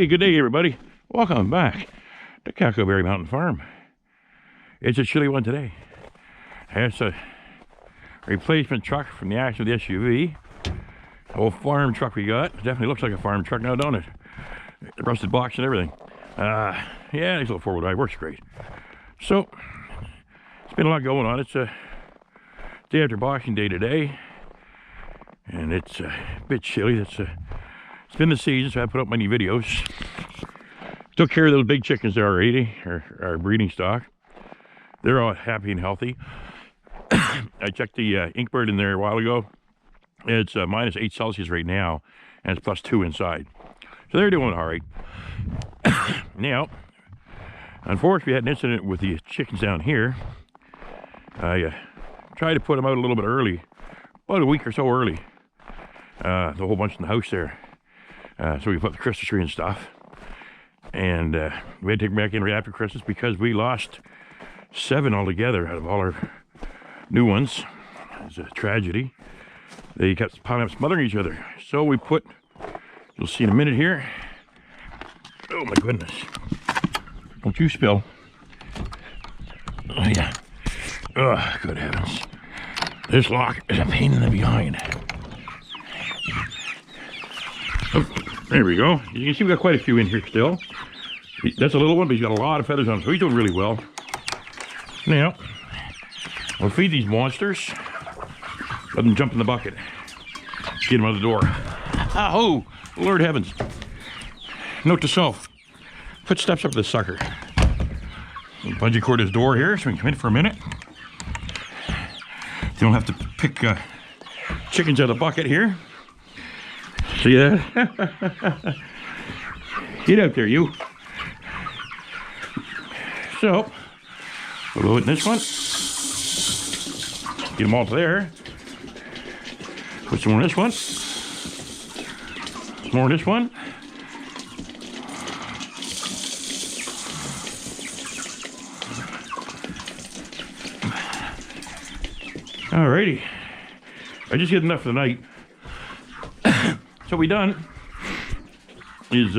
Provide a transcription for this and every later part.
Hey, good day, everybody. Welcome back to Cackleberry Mountain Farm. It's a chilly one today. It's a replacement truck from the action of the SUV. Old farm truck we got. Definitely looks like a farm truck now, don't it? Rusted box and everything. Yeah, nice little four-wheel drive. Works great. So, it's been a lot going on. It's a day after Boxing Day today. And it's a bit chilly. It's been the season, so I put up many videos. Took care of those big chickens there already, our breeding stock. They're all happy and healthy. I checked the Inkbird in there a while ago. It's -8 Celsius right now, and it's +2 inside. So they're doing all right. Now, unfortunately, we had an incident with the chickens down here. I tried to put them out a little bit early, about a week or so early. The whole bunch in the house there. So we put the Christmas tree and stuff. And we had to take them back in right after Christmas because we lost 7 altogether out of all our new ones. It's a tragedy. They kept piling up, smothering each other. So we put, you'll see in a minute here. Oh my goodness. Don't you spill. Oh yeah. Oh, good heavens. This lock is a pain in the behind. Oh, there we go. You can see we got quite a few in here still. That's a little one, but he's got a lot of feathers on him, so he's doing really well. Now, we'll feed these monsters. Let them jump in the bucket. Get them out of the door. Oh, Lord heavens. Note to self. Put steps up to the sucker. Bungee cord his door here so we can come in for a minute. You don't have to pick chickens out of the bucket here. See that? Get out there, you. So, we'll load in this one. Get them all to there. Put some more in this one. Some more in this one. Alrighty. I just get enough for the night. So what we done is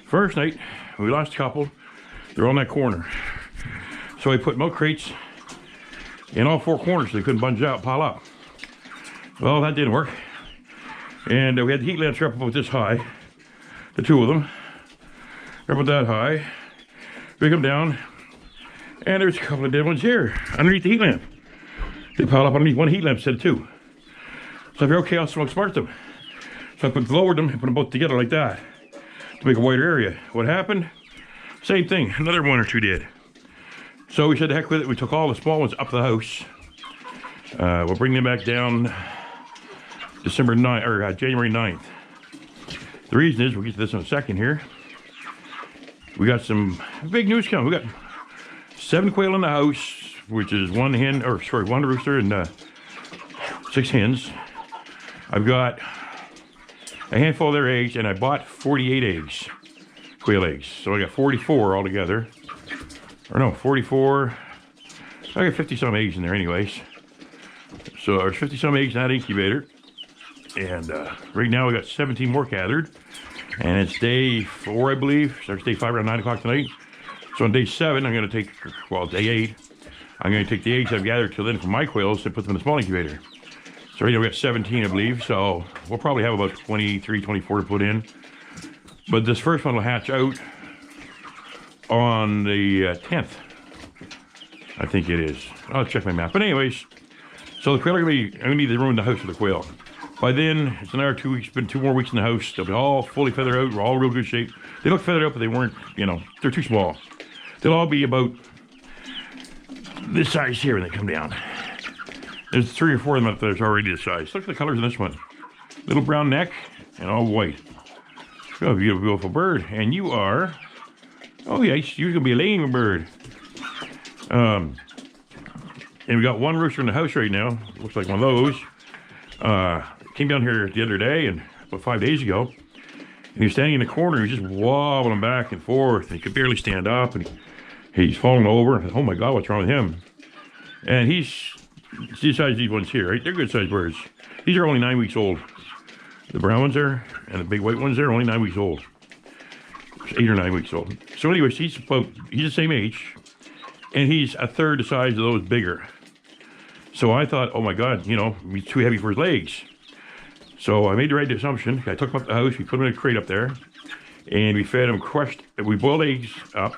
first night we lost a couple. They're on that corner. So I put milk crates in all 4 corners so they couldn't bunge out, pile up. Well, that didn't work. And we had the heat lamps up about this high, the 2 of them. They're about that high. Bring them down, and there's a couple of dead ones here underneath the heat lamp. They piled up underneath one heat lamp instead of 2. So I figured, okay, I'll smoke smart them. So I lowered them and put them both together like that to make a wider area. What happened? Same thing, another 1 or 2 did. So we said the heck with it. We took all the small ones up the house. We'll bring them back down December 9th or January 9th. The reason is, we'll get to this in a second here. We got some big news coming. We got 7 quail in the house, which is 1 hen, or sorry, 1 rooster and 6 hens. I've got a handful of their eggs, and I bought 48 eggs, quail eggs. So I got 44 altogether. Or no, 44. I got 50 some eggs in there anyways. So there's 50 some eggs in that incubator. And right now we got 17 more gathered. And it's day 4, I believe. Starts day 5 around 9 o'clock tonight. So on day 7, I'm going to take, well, day 8, I'm going to take the eggs I've gathered till then from my quails and put them in the small incubator. So right now we got 17, I believe. So we'll probably have about 23, 24 to put in. But this first one will hatch out on the 10th. I think it is. I'll check my map. But anyways, so the quail are going to be, I'm going to need to ruin the house for the quail. By then, it's another 2 weeks, been 2 more weeks in the house. They'll be all fully feathered out. We're all real good shape. They look feathered out, but they weren't, you know, they're too small. They'll all be about this size here when they come down. There's 3 or 4 of them up there that's already this size. Look at the colors in this one. Little brown neck and all white. Oh, beautiful, beautiful bird. And you are, oh yeah, you're going to be a lame bird. And we got 1 rooster in the house right now. Looks like one of those. Came down here the other day, and about 5 days ago, and he was standing in the corner. He was just wobbling back and forth, and he could barely stand up, and he's falling over. Oh my God, what's wrong with him? And he's the size of these ones here, right? They're good sized birds. These are only 9 weeks old. The brown ones there and the big white ones there are only 9 weeks old. 8 or 9 weeks old. So anyways, he's the same age, and he's a third the size of those bigger. So I thought, oh my God, you know, he's too heavy for his legs. So I made the right assumption. I took him up the house, we put him in a crate up there, and we fed him we boiled eggs up,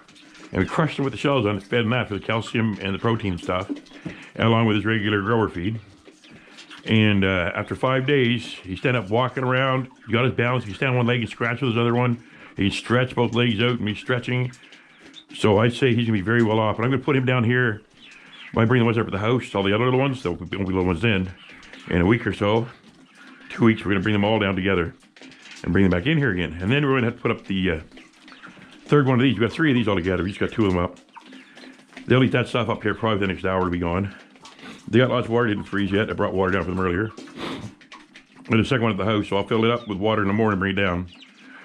and we crushed them with the shells on it, fed him that for the calcium and the protein and stuff, and along with his regular grower feed. And after 5 days, he stand up walking around, he got his balance, he stand on one leg and scratch with his other one. He stretched both legs out and he's stretching. So I'd say he's gonna be very well off. And I'm gonna put him down here when I bring the ones up at the house, all the other little ones, there'll be little ones in a week or so. 2 weeks, we're gonna bring them all down together and bring them back in here again. And then we're gonna have to put up the third one of these. We got 3 of these all together. We just got 2 of them up. They'll eat that stuff up here probably the next hour to be gone. They got lots of water, didn't freeze yet. I brought water down for them earlier. And the second one at the house, so I'll fill it up with water in the morning and bring it down.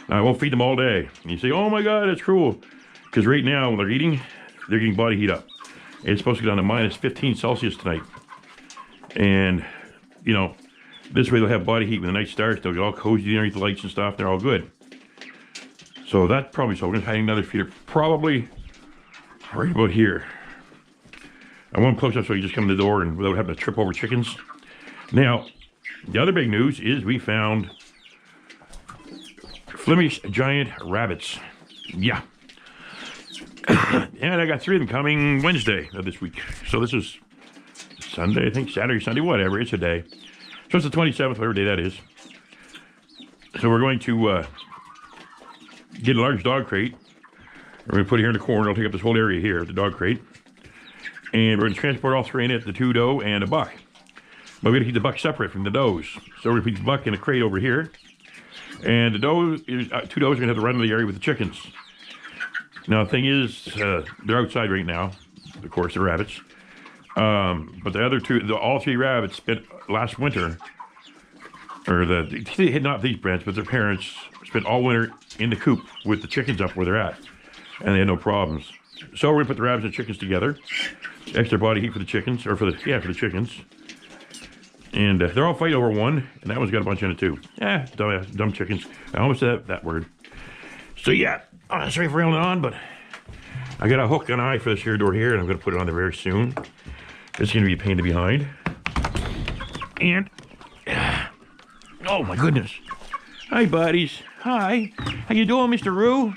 Now, I won't feed them all day. And you say, oh my God, that's cruel. Because right now, when they're eating, they're getting body heat up. It's supposed to go down to minus 15 Celsius tonight. And, you know, this way they'll have body heat when the night starts. They'll get all cozy underneath the lights and stuff. They're all good. So that's probably so. We're going to hang another feeder probably right about here. I want them close up so you just come to the door and without having to trip over chickens. Now, the other big news is we found Flemish giant rabbits. Yeah. And I got 3 of them coming Wednesday of this week. So this is Sunday, I think, Saturday, Sunday, whatever. It's a day. So it's the 27th, whatever day that is. So we're going to get a large dog crate. We're going to put it here in the corner. It'll take up this whole area here, the dog crate. And we're going to transport all 3 in it, the 2 doe and a buck. But we're going to keep the buck separate from the does. So we're going to put the buck in a crate over here. And the doe, 2 does are going to have to run to the area with the chickens. Now, the thing is, they're outside right now, of course, the rabbits. But the other 2, all 3 rabbits spent last winter, or they had not these brants, but their parents spent all winter in the coop with the chickens up where they're at. And they had no problems. So we're going to put the rabbits and chickens together. Extra body heat for the chickens, or for the chickens. And they're all fighting over one, and that one's got a bunch in it too. Dumb chickens. I almost said that word. So yeah, sorry for railing on, but I got a hook and eye for this here door here, and I'm going to put it on there very soon. It's going to be a pain in the behind. And, oh my goodness. Hi, buddies. Hi. How you doing, Mr. Roo?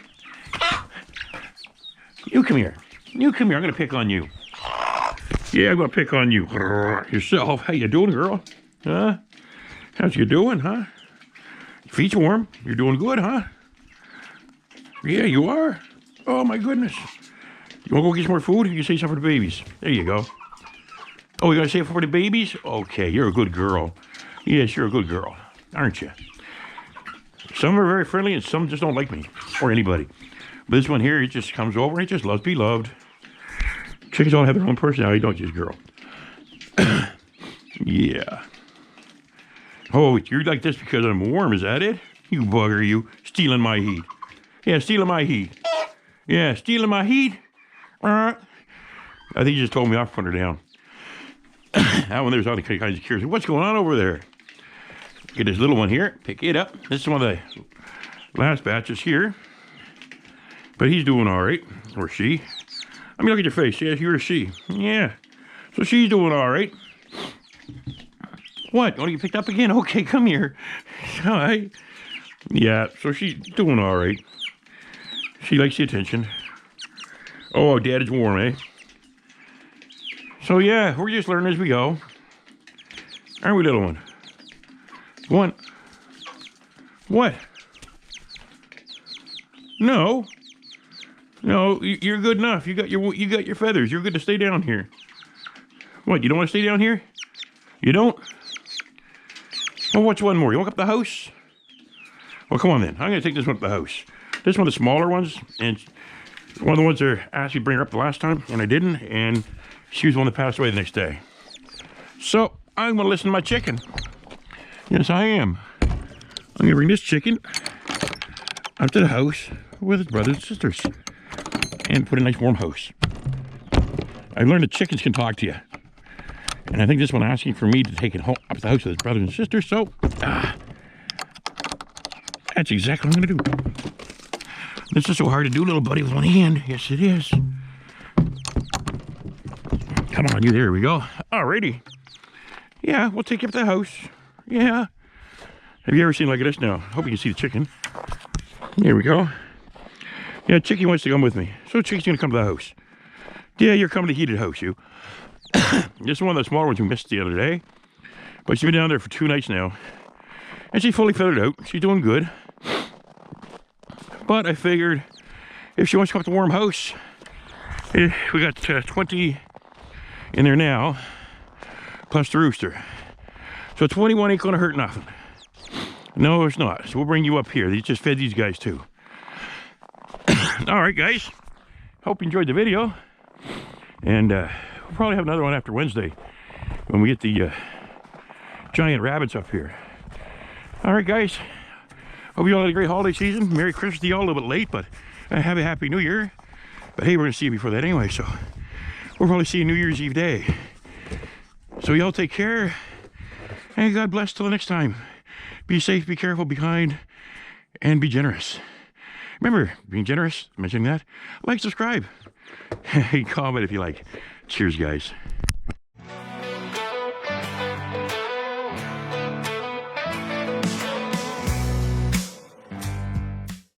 You come here. You come here. I'm going to pick on you. Yeah, I'm going to pick on you. Yourself. How you doing, girl? Huh? How's you doing, huh? Your feet's warm. You're doing good, huh? Yeah, you are. Oh, my goodness. You want to go get some more food? You say something for the babies. There you go. Oh, you going to say it for the babies? Okay, you're a good girl. Yes, you're a good girl, aren't you? Some are very friendly and some just don't like me or anybody. But this one here, it just comes over and it just loves to be loved. Chickens all have their own personality, don't you, girl? Yeah. Oh, you're like this because I'm warm, is that it? You bugger, you. Stealing my heat. Yeah, stealing my heat. Yeah, stealing my heat. I think you just told me off, put her down. That one there's all kinds of curious. What's going on over there? Get this little one here. Pick it up. This is one of the last batches here. But he's doing all right. Or she. I mean, look at your face. Yes, you're a she. Yeah. So she's doing all right. What? Oh, you picked up again? Okay, come here. Hi. Yeah, so she's doing all right. She likes the attention. Oh, Dad is warm, eh? So, yeah, we're just learning as we go. Aren't we, little one? What? What? No. No, you're good enough. You got your feathers. You're good to stay down here. What, you don't want to stay down here? You don't? Well, what's one more? You walk up the house? Well, come on then. I'm going to take this one up the house. This one of the smaller ones, and one of the ones that asked me to bring her up the last time, and I didn't, and she was the one that passed away the next day. So, I'm going to listen to my chicken. Yes, I am. I'm going to bring this chicken up to the house with his brothers and sisters and put a nice warm house. I learned that chickens can talk to you. And I think this one asking for me to take it home up to the house with his brothers and sisters, so that's exactly what I'm going to do. This is so hard to do, little buddy, with one hand. Yes, it is. Come on, you. There we go. Alrighty. Yeah, we'll take you up to the house. Yeah. Have you ever seen like this now? Hope you can see the chicken. There we go. Yeah, Chicky wants to come with me. So Chicky's gonna come to the house. Yeah, you're coming to heated house, you. This is one of the smaller ones we missed the other day. But she's been down there for 2 nights now. And she's fully feathered out. She's doing good. But I figured if she wants to come to the warm house, we got 20 in there now, plus the rooster. So 21 ain't gonna hurt nothing. No, it's not. So we'll bring you up here. They just fed these guys too. All right, guys. Hope you enjoyed the video. And we'll probably have another one after Wednesday when we get the giant rabbits up here. All right, guys. Hope you all had a great holiday season. Merry Christmas to you all, a little bit late, but have a Happy New Year. But hey, we're going to see you before that anyway, so we'll probably see you New Year's Eve day. So y'all take care, and God bless till the next time. Be safe, be careful, be kind, and be generous. Remember, being generous, mentioning that, like, subscribe, comment if you like. Cheers, guys.